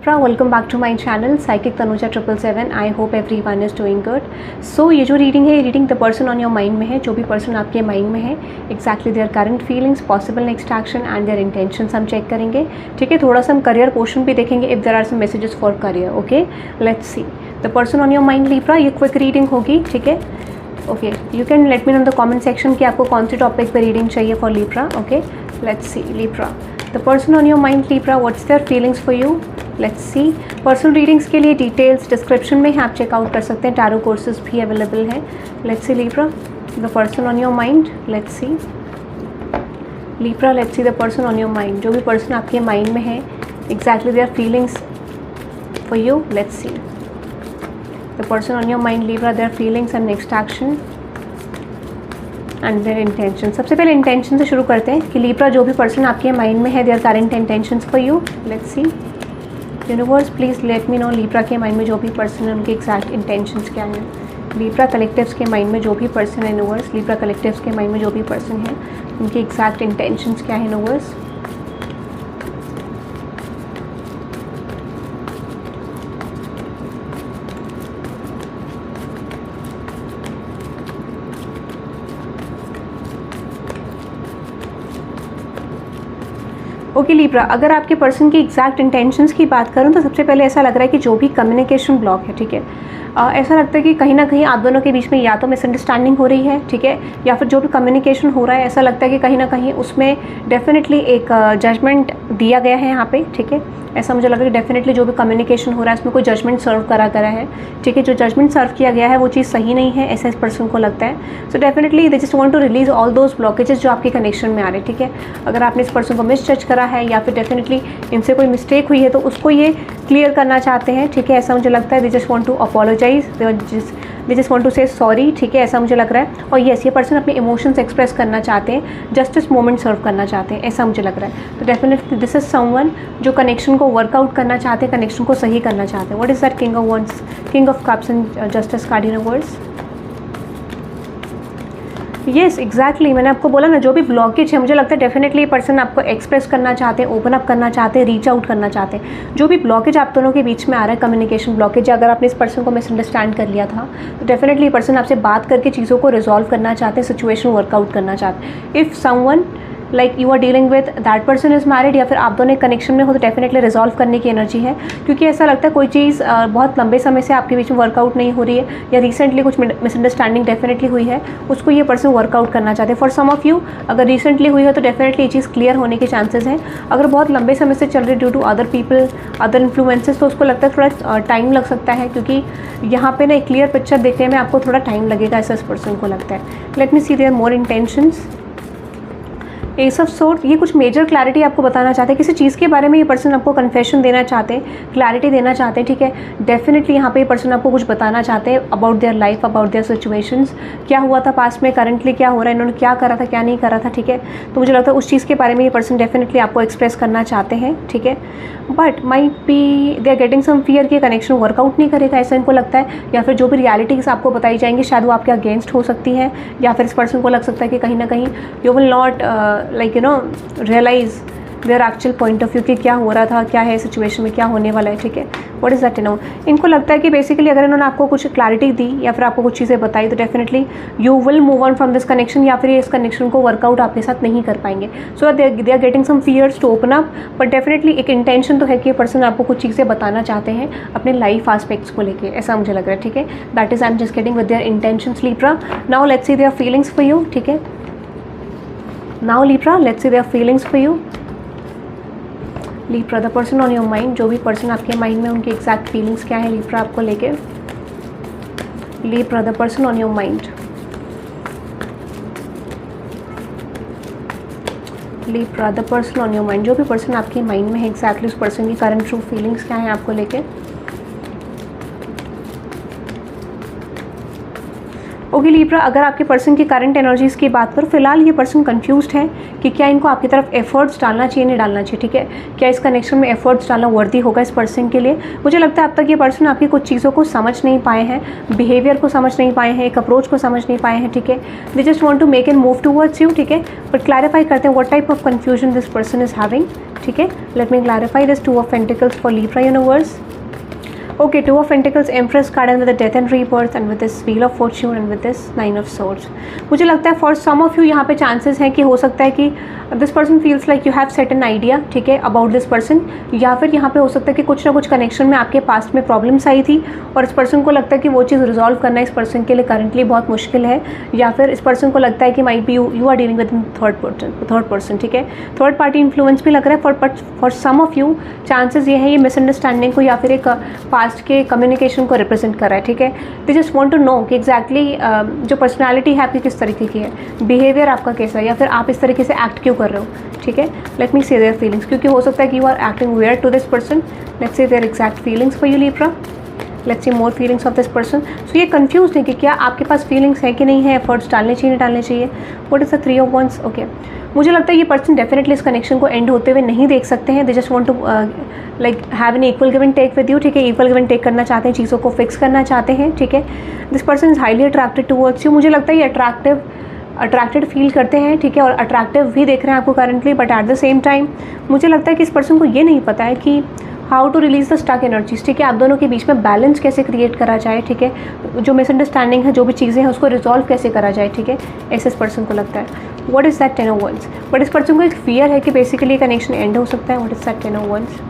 Libra, welcome back to my channel Psychic Tanuja 777. I hope everyone is doing good. So ये जो reading है, ये reading the person on your mind में है. जो भी पर्सन आपके माइंड में है, exactly their current feelings, possible next action and their intentions हम चेक करेंगे. ठीक है, थोड़ा सा हम करियर पोर्शन भी देखेंगे if there are some messages for career. Okay, let's see the person on your mind Libra. ये क्विक रीडिंग होगी. ठीक है, okay, you can let me know in the comment section कि आपको कौन से टॉपिक पे रीडिंग चाहिए for Libra. Okay, let's see Libra. The person on your mind Libra, what's their feelings for you. Let's see. Personal readings के लिए details description में आप चेकआउट कर सकते हैं. टैरो कोर्सेज भी अवेलेबल हैं. Let's see Libra, the person on your mind. Let's see Libra, let's see the person on your mind. जो भी पर्सन आपके माइंड में है, exactly there feelings for you. Let's see the person on your mind Libra, their feelings and next action and there intention. सबसे पहले intention से शुरू करते हैं कि लिब्रा जो भी पर्सन आपके माइंड में है, their current intentions for you. Let's C universe, please let me no Libra के माइंड में जो भी पर्सन है उनके एग्जैक्ट इंटेंशंस क्या हैं. लिब्रा कलेक्टिव्स के माइंड में जो भी पर्सन है यूनिवर्स, लिब्रा कलेक्टिव्स के माइंड में जो भी पर्सन है उनके एग्जैक्ट इंटेंशंस क्या है यूनिवर्स. ओके लिब्रा, अगर आपके पर्सन की एग्जैक्ट इंटेंशंस की बात करूं तो सबसे पहले ऐसा लग रहा है कि जो भी कम्युनिकेशन ब्लॉक है, ठीक है, ऐसा लगता है कि कहीं ना कहीं आप दोनों के बीच में या तो मिसअंडरस्टैंडिंग हो रही है, ठीक है, या फिर जो भी कम्युनिकेशन हो रहा है ऐसा लगता है कि कहीं ना कहीं उसमें डेफिनेटली एक जजमेंट दिया गया है यहाँ पे. ठीक है, ऐसा मुझे लग रहा है कि डेफिनेटली जो भी कम्युनिकेशन हो रहा है उसमें कोई जजमेंट सर्व करा गया है. ठीक है, जो जजमेंट सर्व किया गया है वो चीज़ सही नहीं है, ऐसा इस पर्सन को लगता है. So definitely they just want to release all those blockages जो आपके कनेक्शन में आ रहे हैं. ठीक है, अगर आपने इस पर्सन को मिसजज करा है या फिर डेफिनेटली इनसे कोई मिस्टेक हुई है तो उसको ये क्लियर करना चाहते हैं. ठीक है, ऐसा मुझे लगता है. They just want to apologise, they just want to say sorry. ठीक है, ऐसा मुझे लग रहा है. और येस, ये पर्सन अपने इमोशंस एक्सप्रेस करना चाहते हैं, जस्टिस मोमेंट सर्व करना चाहते हैं, ऐसा मुझे लग रहा है. तो डेफिनेटली दिस इज समवन जो कनेक्शन को वर्कआउट करना चाहते हैं, कनेक्शन को सही करना चाहते हैं. What is that king of wands, king of cups and justice card in universe. Yes exactly, मैंने आपको बोला ना, जो भी ब्लॉकेज है मुझे लगता है डेफिनेटली ये पर्सन आपको एक्सप्रेस करना चाहते हैं, ओपन अप करना चाहते हैं, रीच आउट करना चाहते हैं. जो भी ब्लॉकेज आप दोनों के बीच में आ रहा है, कम्युनिकेशन ब्लॉकेज, अगर आपने इस पर्सन को मिसअंडरस्टैंड कर लिया था तो डेफिनेटली ये पर्सन आपसे बात करके चीज़ों को रिजॉल्व करना चाहते हैं, सिचुएशन वर्कआउट करना चाहते हैं. If someone like you are dealing with that person is married या फिर आप दोनों कनेक्शन में हो तो डेफिनेटली रिजॉल्व करने की एनर्जी है. क्योंकि ऐसा लगता है कोई चीज़ बहुत लंबे समय से आपके बीच में वर्कआउट नहीं हो रही है या रिसेंटली कुछ मिसअंडरस्टैंडिंग डेफिनेटली हुई है, उसको ये पर्सन वर्कआउट करना चाहते हैं. फॉर सम ऑफ यू अगर रिसेंटली हुई है तो डेफिनेटली ये चीज़ क्लियर होने के चांसेस हैं. अगर बहुत लंबे समय से चल रही due to other people, other influences, तो उसको लगता है थोड़ा टाइम लग सकता है. क्योंकि यहाँ पे ना एक क्लियर पिक्चर देखने में आपको थोड़ा टाइम लगेगा, ऐसा इस पर्सन को लगता है. Let me see their more intentions. Ace of swords, ये कुछ मेजर क्लैरिटी आपको बताना चाहते हैं, किसी चीज़ के बारे में ये पर्सन आपको कन्फेशन देना चाहते हैं, क्लैरिटी देना चाहते हैं. ठीक है, डेफिनेटली यहाँ पे ये पर्सन आपको कुछ बताना चाहते हैं about their life, about their situations, क्या हुआ था पास्ट में, करंटली क्या हो रहा है, इन्होंने क्या करा था, क्या नहीं करा था. ठीक है, तो मुझे लगता है उस चीज़ के बारे में ये पर्सन डेफिनेटली आपको एक्सप्रेस करना चाहते हैं. ठीक है, but might be they are getting some fear कि कनेक्शन वर्कआउट नहीं करेगा, ऐसा इनको लगता है. या फिर जो भी रियलिटीज़ आपको बताई जाएंगी शायद वो आपके अगेंस्ट हो सकती हैं, या फिर इस पर्सन को लग सकता है कि कहीं ना कहीं you will not like you know realise their actual point of view कि क्या हो रहा था, क्या है सिचुएशन में, क्या होने वाला है. ठीक है, व्हाट इज़ दैट. इनको लगता है कि बेसिकली अगर इन्होंने आपको कुछ क्लैरिटी दी या फिर आपको कुछ चीज़ें बताई तो definitely you will move on from this connection, या फिर ये इस कनेक्शन को वर्कआउट आपके साथ नहीं कर पाएंगे. So they are getting some fears to open up, but definitely एक इंटेंशन तो है कि ये पर्सन आपको कुछ चीज़ें बताना चाहते हैं अपने लाइफ एस्पेक्ट्स को लेके, ऐसा मुझे लग रहा है. ठीक है, that is I am just getting with their intentions Libra. Now let's see their feelings for you. ठीक है, now Libra, let's see their feelings for you. Libra, the person on your mind, जो भी person आपके mind में उनकी exact feelings क्या है Libra आपको लेके. Libra, the person on your mind. Libra, the person on your mind, जो भी पर्सन आपके माइंड में है एग्जैक्टली उस पर्सन की करंट ट्रू फीलिंग्स क्या है आपको लेके. ओके लीब्रा, अगर आपके पर्सन की करंट एनर्जीज़ की बात करो, फिलहाल ये पर्सन कंफ्यूज्ड है कि क्या इनको आपकी तरफ एफर्ट्स डालना चाहिए नहीं डालना चाहिए, ठीक है। क्या इस कनेक्शन में एफर्ट्स डालना वर्दी होगा इस पर्सन के लिए। मुझे लगता है अब तक ये पर्सन आपकी कुछ चीज़ों को समझ नहीं पाए हैं, बिहेवियर को समझ नहीं पाए हैं, एक अप्रोच को समझ नहीं पाए हैं, ठीक है। They just want to make and move towards you, ठीक है। बट क्लैरिफाई करते हैं what type of confusion this person is having, ठीक है। Let me clarify this 2 of pentacles for Libra universe. Okay, 2 of Pentacles, Empress card, and with the Death and Rebirth, and with this Wheel of Fortune, and with this 9 of Swords. मुझे लगता है for some of you यहाँ पे chances हैं कि हो सकता है कि this person feels like you have set an idea, ठीक है, about this person, या फिर यहाँ पे हो सकता है कि कुछ ना कुछ कनेक्शन में आपके पास्ट में प्रॉब्लम्स आई थी और इस पर्सन को लगता है कि वो चीज़ रिजॉल्व करना इस पर्सन के लिए करंटली बहुत मुश्किल है, या फिर इस पर्सन को लगता है कि might be you are dealing with third person, ठीक है। थर्ड पार्टी इन्फ्लुएंस भी लग रहा है for some of you. Chances ये है ये मिसअंडरस्टैंडिंग को या फिर एक पास्ट के कम्युनिकेशन को रिप्रेजेंट कर रहा है, ठीक है। They just want to know कि एग्जैक्टली जो पर्सनालिटी है आपकी किस तरीके की है, बिहेवियर आपका कैसा है, या फिर आप इस तरीके से एक्ट क्यों कर रहे हो, ठीक है। Let me see their feelings, क्योंकि हो सकता है कि you are acting weird to this person. Let's see their exact feelings for you Libra. Let's see more feelings of this person. So ये कंफ्यूज है कि क्या आपके पास फीलिंग्स है कि नहीं है, एफर्ट्स डालने चाहिए नहीं डालने चाहिए। What is the 3 of Wands? Okay, मुझे लगता है ये पर्सन डेफिनेटली इस कनेक्शन को एंड होते हुए नहीं देख सकते हैं। They just want to like have an equal give and take with you, ठीक है। इक्वल गिव एंड टेक करना चाहते हैं, चीज़ों को फिक्स करना चाहते हैं, ठीक है। This person is highly attracted towards you. मुझे लगता है ये अट्रैक्टेड फील करते हैं, ठीक है, और अट्रैक्टिव भी देख रहे हैं आपको currently. But at the same time मुझे लगता है कि इस पर्सन को ये नहीं पता है कि how to release the stuck energies, ठीक है। आप दोनों के बीच में बैलेंस कैसे क्रिएट करा जाए, ठीक है। जो मिसअंडरस्टैंडिंग है, जो भी चीज़ें हैं, उसको रिजॉल्व कैसे करा जाए, ठीक है। ऐसे इस पर्सन को लगता है। What is that 10 of Wands? But इस पर्सन को एक फियर है कि बेसिकली कनेक्शन एंड हो सकता है। What is that 10 of Wands?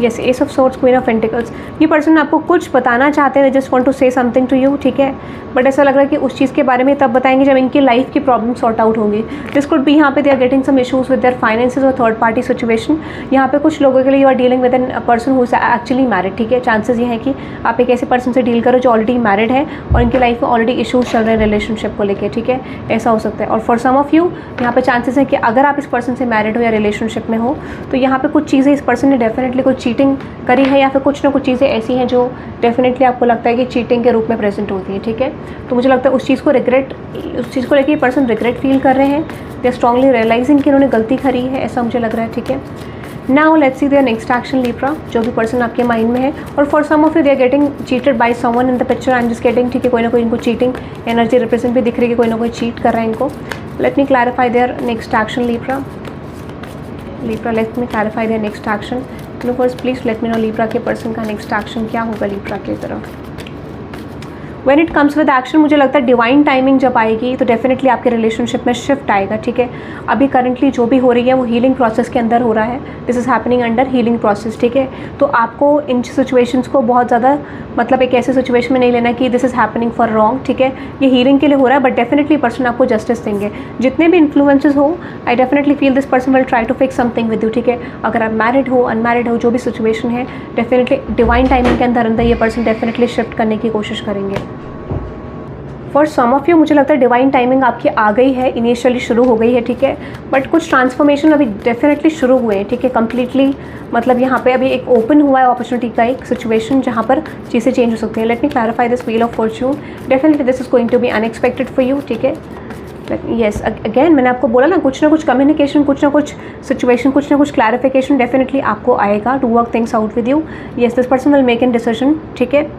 Yes, ace of swords, queen of pentacles. ये पर्सन आपको कुछ बताना चाहते हैं, just want to say something to you, ठीक है। बट ऐसा लग रहा है कि उस चीज़ के बारे में तब बताएंगे जब इनकी लाइफ की प्रॉब्लम सॉर्ट आउट होंगी। दिस कुड बी यहाँ पे they are getting some issues with their finances और थर्ड पार्टी सिचुएशन। यहाँ पे कुछ लोगों के लिए you are dealing with an person who is actually married, ठीक है। चांसेस ये हैं कि आप एक ऐसे पर्सन से डील करो जो ऑलरेडी मैरिड है और इनकी लाइफ में ऑलरेडी इशूज़ चल रहे हैं रिलेशनशिप को लेकर, ठीक है। ऐसा हो सकता है। और फॉर सम ऑफ यू यहाँ पे चांसेस है कि अगर आप इस पर्सन से मैरिड हो या रिलेशनशिप में हो तो यहाँ पे कुछ चीज़ें इस पर्सन ने डेफिनेटली कुछ चीटिंग करी है, या फिर कुछ ना कुछ चीज़ें ऐसी हैं जो डेफिनेटली आपको लगता है कि चीटिंग के रूप में प्रेजेंट होती है, ठीक है। तो मुझे लगता है उस चीज़ को लेकर ये पर्सन रिग्रेट फील कर रहे हैं। दे आर स्ट्रांगली रियलाइजिंग कि इन्होंने गलती करी है, ऐसा मुझे लग रहा है, ठीक है। Now let's see their next action Libra, जो भी पर्सन आपके माइंड में है। और for some of you they are getting cheated by someone in the picture. I am just getting, ठीक है, कोई ना कोई इनको चीटिंग एनर्जी रिप्रेजेंट भी दिख रही है कि कोई ना कोई चीट कर रहा है इनको। Let me clarify their next action Libra. Let me clarify their next action. Universe please let me know Libra के पर्सन का नेक्स्ट एक्शन क्या होगा लीब्रा की तरफ। When it comes with action, मुझे लगता है डिवाइन टाइमिंग जब आएगी तो डेफिनेटली आपके रिलेशनशिप में शिफ्ट आएगा, ठीक है। अभी करंटली जो भी हो रही है वो हीलिंग प्रोसेस के अंदर हो रहा है। This is happening under healing process, ठीक है। तो आपको इन सिचुएशंस को बहुत ज़्यादा मतलब एक ऐसे सिचुएशन में नहीं लेना कि this is happening for wrong, ठीक है। ये हीलिंग के लिए हो रहा है, बट डेफिनेटली पर्सन आपको जस्टिस देंगे। जितने भी इन्फ्लुएंसेस हो, I definitely feel this person will try to fix something with you, ठीक है। अगर आप मैरिड हो, अनमैरिड हो, जो भी सिचुएशन है, डेफिनेटली डिवाइन टाइमिंग के अंदर ये पर्सन डेफिनेटली शिफ्ट करने की कोशिश करेंगे। फॉर सम ऑफ यू मुझे लगता है डिवाइन टाइमिंग आपकी आ गई है, इनिशियली शुरू हो गई है, ठीक है। बट कुछ ट्रांसफॉर्मेशन अभी डेफिनेटली शुरू हुए हैं, ठीक है। कम्प्लीटली मतलब यहाँ पे अभी एक ओपन हुआ है अपॉर्चुनिटी का एक सिचुएशन जहाँ पर चीज़ें चेंज हो सकती हैं। Let me clarify this wheel of fortune. Definitely this is going to be unexpected for you, ठीक है। यस, अगेन मैंने आपको बोला ना, कुछ ना कुछ कम्युनिकेशन, कुछ ना कुछ सिचुएशन, कुछ ना कुछ क्लैरिफिकेशन डेफिनेटली आपको आएगा to work things out with you. Yes, this person will make an decision, ठीक है।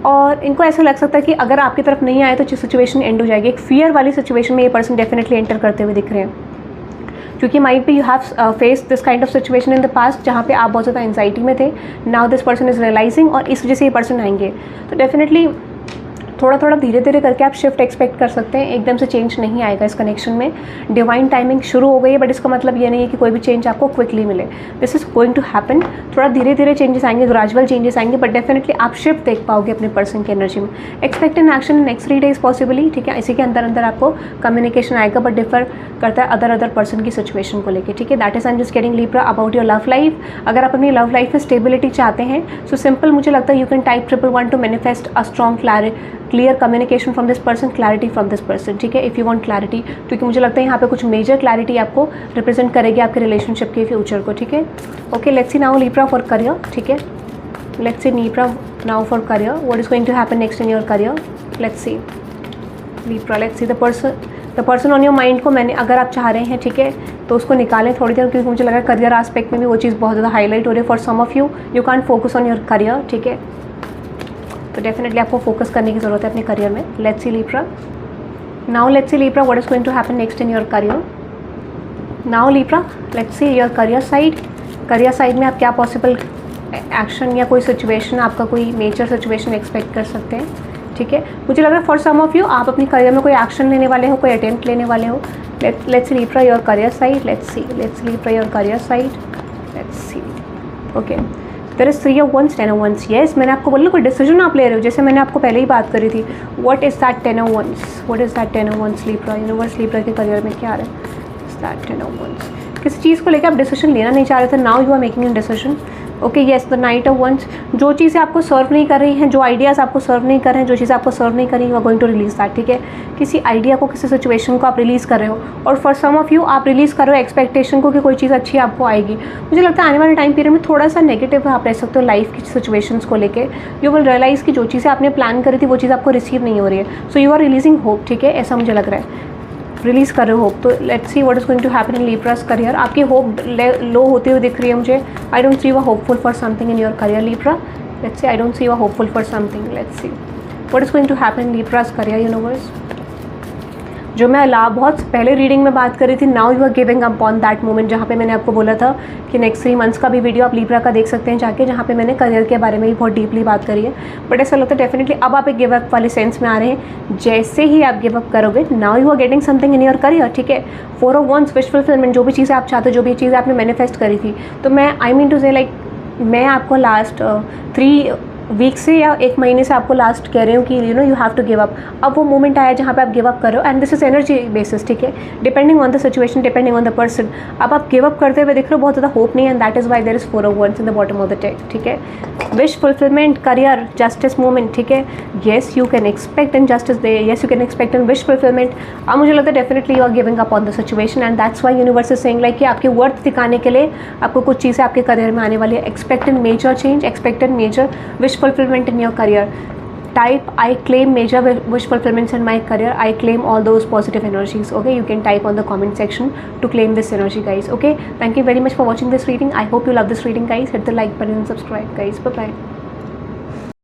और इनको ऐसा लग सकता है कि अगर आपकी तरफ नहीं आए तो सिचुएशन एंड हो जाएगी। एक फियर वाली सिचुएशन में ये पर्सन डेफिनेटली एंटर करते हुए दिख रहे हैं, क्योंकि might be you have face this kind of situation in the past जहाँ पे आप बहुत ज़्यादा एंजाइटी में थे। Now this person is realising, और इस वजह से ये पर्सन आएंगे। तो डेफिनेटली थोड़ा थोड़ा धीरे धीरे करके आप शिफ्ट एक्सपेक्ट कर सकते हैं। एकदम से चेंज नहीं आएगा इस कनेक्शन में। डिवाइन टाइमिंग शुरू हो गई है, बट इसका मतलब ये नहीं है कि कोई भी चेंज आपको क्विकली मिले। This is going to happen. थोड़ा धीरे धीरे चेंजेस आएंगे, ग्रेजुअल चेंजेस आएंगे, बट डेफिनेटली आप शिफ्ट देख पाओगे अपने पर्सन की एनर्जी में। Expect an action in next 3 days possibly, ठीक है। इसी के अंदर अंदर आपको कम्युनिकेशन आएगा, बट डिफर करता है अदर पर्सन की सिचुएशन को लेकर, ठीक है। That is I am just getting Libra about your love life. अगर आप अपनी लव लाइफ में स्टेबिलिटी चाहते हैं, सो सिंपल मुझे लगता है you can type 1111 to manifest a strong clear communication from this person, clarity from this person, ठीक है। इफ़ यू वांट क्लैरिटी, क्योंकि मुझे लगता है यहाँ पे कुछ मेजर क्लैरिटी आपको रिप्रेजेंट करेगी आपके रिलेशनशिप के फ्यूचर को, ठीक है। Okay, let's see now Libra for career, ठीक है। Let's see Libra now for career, what is going to happen next in your career. लेट्स सी Libra, let's see the person on your mind को मैंने, अगर आप चाह रहे हैं, ठीक है, तो उसको निकालें थोड़ी देर, क्योंकि मुझे लगा करियर एस्पेक्ट में भी वो चीज़ बहुत ज़्यादा हाईलाइट हो रही है for some of you. You can't focus on your career, ठीक है, तो डेफिनेटली आपको फोकस करने की ज़रूरत है अपने करियर में. लेट्स सी Libra. Now let's see Libra, what is going to happen next in your career. Now Libra, let's see your career side. Career side में आप क्या पॉसिबल एक्शन या कोई सिचुएशन, आपका कोई मेजर सिचुएशन एक्सपेक्ट कर सकते हैं, ठीक है. मुझे लग रहा है फॉर सम ऑफ यू आप अपनी करियर में कोई एक्शन लेने वाले हो, कोई अटेम्प्ट लेने वाले हो. Let's Libra your career side. Let's Libra your career side. Let's see. Okay, there is 3 of Wands, 10 of Wands. Yes, मैंने आपको बोला कोई डिसीजन आप ले रहे हो, जैसे मैंने आपको पहले ही बात करी थी. What is that 10 of Wands? What is that 10 of Wands Libra? Universe Libra के करियर में क्या आ रहा है? Is that 10 of Wands? किसी चीज़ को लेकर आप डिसीजन लेना नहीं चाह रहे थे, now you are making a decision. Okay, yes, the knight of wands. जो चीज़ें आपको सर्व नहीं कर रही हैं, जो आइडियाज़ आपको सर्व नहीं कर रहे हैं, जो चीज़ें आपको सर्व नहीं कर रही हैं, you are going to release that, ठीक है. किसी आइडिया को, किसी सिचुएशन को आप रिलीज़ कर रहे हो, और फॉर सम ऑफ यू आप रिलीज़ कर रहे हो एक्सपेक्टेशन को कि कोई चीज़ अच्छी आपको आएगी. मुझे लगता है आने वाले टाइम पीरियड में थोड़ा सा नेगेटिव आप रह सकते हो लाइफ की सिचुएशंस को लेके. यू विल रियलाइज़ कि जो चीज़ें आपने प्लान करी थी वो चीज़ आपको रिसीव नहीं हो रही है. So you are releasing hope, ठीक है, ऐसा मुझे लग रहा है, रिलीज़ कर रहे हो होप. तो let's see what is going to happen in Libra's career. आपकी होप लो होते हुए दिख रही है मुझे. I don't see you are hopeful for something in your career Libra. Let's see, I don't see you are hopeful for something. Let's see what is going to happen in Libra's career universe. जो मैं बहुत पहले reading में बात करी थी, now you are giving up on that moment, जहाँ पे मैंने आपको बोला था कि नेक्स्ट 3 months का भी वीडियो आप Libra का देख सकते हैं जाके, जहाँ पे मैंने करियर के बारे में भी बहुत डीपली बात करी है. बट ऐसा लगता है डेफिनेटली अब आप एक गिव अप वाले सेंस में आ रहे हैं. जैसे ही आप गिव अप करोगे, now you are getting something in your career, ठीक है. 4 of Wands, विश फुलफिलमेंट. जो भी चीज़ें आप चाहते हो, जो भी चीज़ें आपने मैनिफेस्ट करी थी, तो मैं आई मीन टू से लाइक मैं आपको लास्ट 3 वीक से या 1 महीने से आपको लास्ट कह रही हूँ कि you have to give up. अब वो मोमेंट आया जहाँ पे आप गिव अप कर रहे हो, and this is energy basis, ठीक है, depending on the situation, depending on the person. अब आप गिव अप करते हुए देख रहे हो, बहुत ज़्यादा होप नहीं है, and that is why there is 4 of Wands in the bottom of the deck, ठीक है. Wish fulfilment, career, justice moment, ठीक है. Yes, you can expect in justice they. Yes, you can expect in wish fulfilment. अब मुझे लगता है definitely you are giving up on the situation, and that's why universe is saying like कि आपके worth दिखाने के लिए आपको कुछ चीज़ें आपके करियर में आने वाली है. Expect in major change, expect in major wish fulfilment in your career. Type I claim major wish fulfillments in my career. I claim all those positive energies. Okay, you can type on the comment section to claim this energy, guys. Okay, thank you very much for watching this reading. I hope you love this reading, guys. Hit the like button and subscribe, guys. Bye bye.